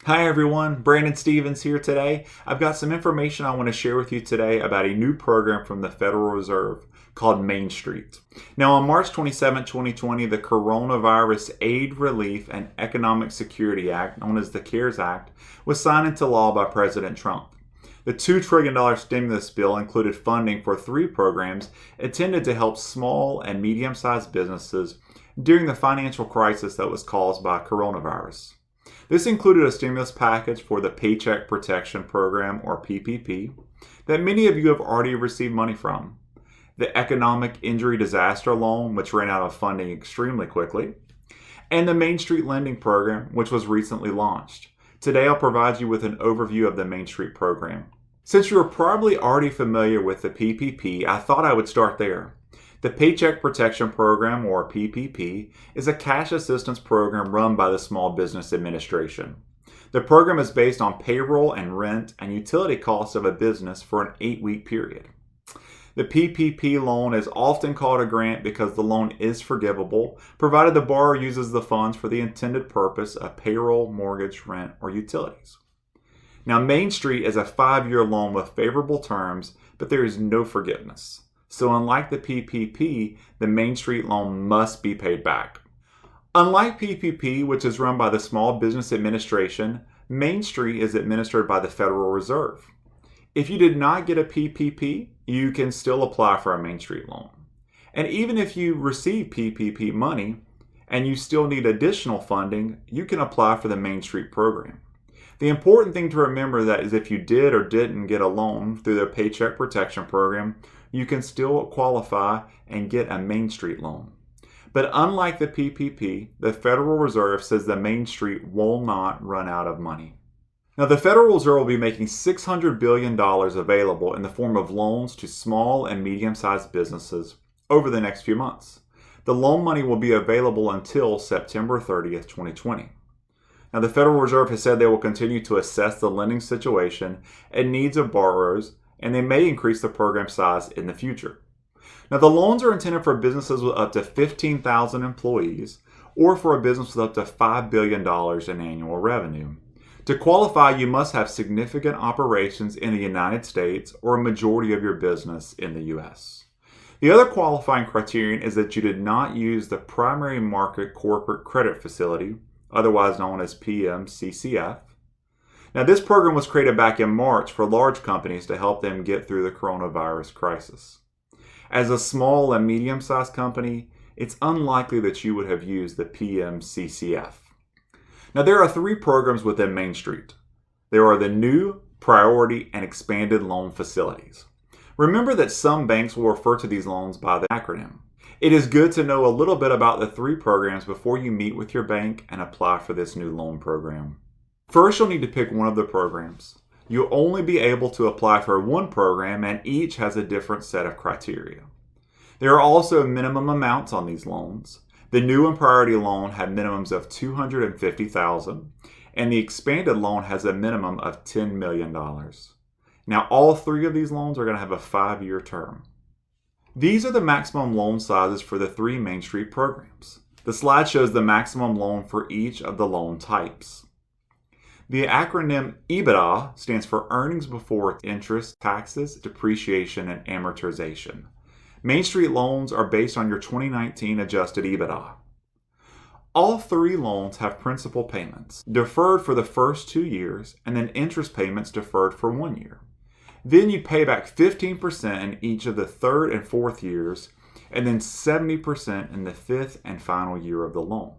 Hi everyone, Brandon Stevens here today. I've got some information I want to share with you today about a new program from the Federal Reserve called Main Street. Now, on March 27, 2020, the Coronavirus Aid, Relief, and Economic Security Act, known as the CARES Act, was signed into law by President Trump. The $2 trillion stimulus bill included funding for three programs intended to help small and medium-sized businesses during the financial crisis that was caused by coronavirus. This included a stimulus package for the Paycheck Protection Program, or PPP, that many of you have already received money from, the Economic Injury Disaster Loan, which ran out of funding extremely quickly, and the Main Street Lending Program, which was recently launched. Today I'll provide you with an overview of the Main Street program. Since you are probably already familiar with the PPP, I thought I would start there. The Paycheck Protection Program, or PPP, is a cash assistance program run by the Small Business Administration. The program is based on payroll and rent and utility costs of a business for an 8-week period. The PPP loan is often called a grant because the loan is forgivable, provided the borrower uses the funds for the intended purpose of payroll, mortgage, rent, or utilities. Now, Main Street is a 5-year loan with favorable terms, but there is no forgiveness. So unlike the PPP, the Main Street loan must be paid back. Unlike PPP, which is run by the Small Business Administration, Main Street is administered by the Federal Reserve. If you did not get a PPP, you can still apply for a Main Street loan. And even if you receive PPP money and you still need additional funding, you can apply for the Main Street program. The important thing to remember that is if you did or didn't get a loan through the Paycheck Protection Program, you can still qualify and get a Main Street loan. But unlike the PPP, the Federal Reserve says the Main Street will not run out of money. Now, the Federal Reserve will be making $600 billion available in the form of loans to small and medium-sized businesses over the next few months. The loan money will be available until September 30th, 2020. Now, the Federal Reserve has said they will continue to assess the lending situation and needs of borrowers, and they may increase the program size in the future. Now, the loans are intended for businesses with up to 15,000 employees or for a business with up to $5 billion in annual revenue. To qualify, you must have significant operations in the United States or a majority of your business in the U.S. The other qualifying criterion is that you did not use the Primary Market Corporate Credit Facility, otherwise known as PMCCF. Now, this program was created back in March for large companies to help them get through the coronavirus crisis. As a small and medium-sized company, it's unlikely that you would have used the PMCCF. Now, there are three programs within Main Street. There are the new, priority, and expanded loan facilities. Remember that some banks will refer to these loans by the acronym. It is good to know a little bit about the three programs before you meet with your bank and apply for this new loan program. First, you'll need to pick one of the programs. You'll only be able to apply for one program, and each has a different set of criteria. There are also minimum amounts on these loans. The new and priority loan have minimums of $250,000, and the expanded loan has a minimum of $10 million. Now, all three of these loans are going to have a 5-year term. These are the maximum loan sizes for the three Main Street programs. The slide shows the maximum loan for each of the loan types. The acronym EBITDA stands for Earnings Before Interest, Taxes, Depreciation, and Amortization. Main Street loans are based on your 2019 adjusted EBITDA. All three loans have principal payments, deferred for the first 2 years, and then interest payments deferred for 1 year. Then you pay back 15% in each of the third and fourth years, and then 70% in the fifth and final year of the loan.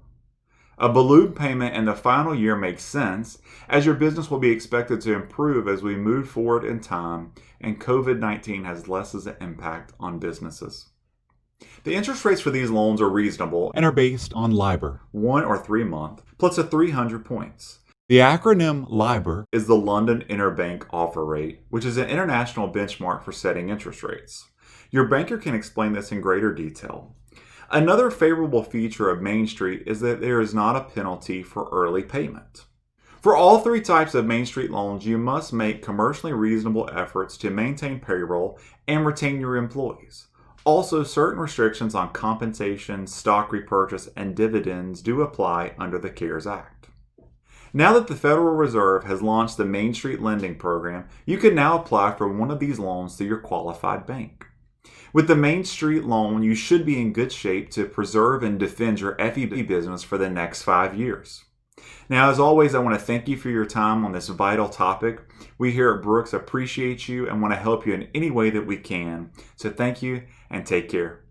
A balloon payment in the final year makes sense, as your business will be expected to improve as we move forward in time and COVID-19 has less of an impact on businesses. The interest rates for these loans are reasonable and are based on LIBOR, 1 or 3 month, plus a 300 points. The acronym LIBOR is the London Interbank Offer Rate, which is an international benchmark for setting interest rates. Your banker can explain this in greater detail. Another favorable feature of Main Street is that there is not a penalty for early payment. For all three types of Main Street loans, you must make commercially reasonable efforts to maintain payroll and retain your employees. Also, certain restrictions on compensation, stock repurchase, and dividends do apply under the CARES Act. Now that the Federal Reserve has launched the Main Street Lending Program, you can now apply for one of these loans through your qualified bank. With the Main Street loan, you should be in good shape to preserve and defend your FEB business for the next 5 years. Now, as always, I want to thank you for your time on this vital topic. We here at Brooks appreciate you and want to help you in any way that we can. So thank you and take care.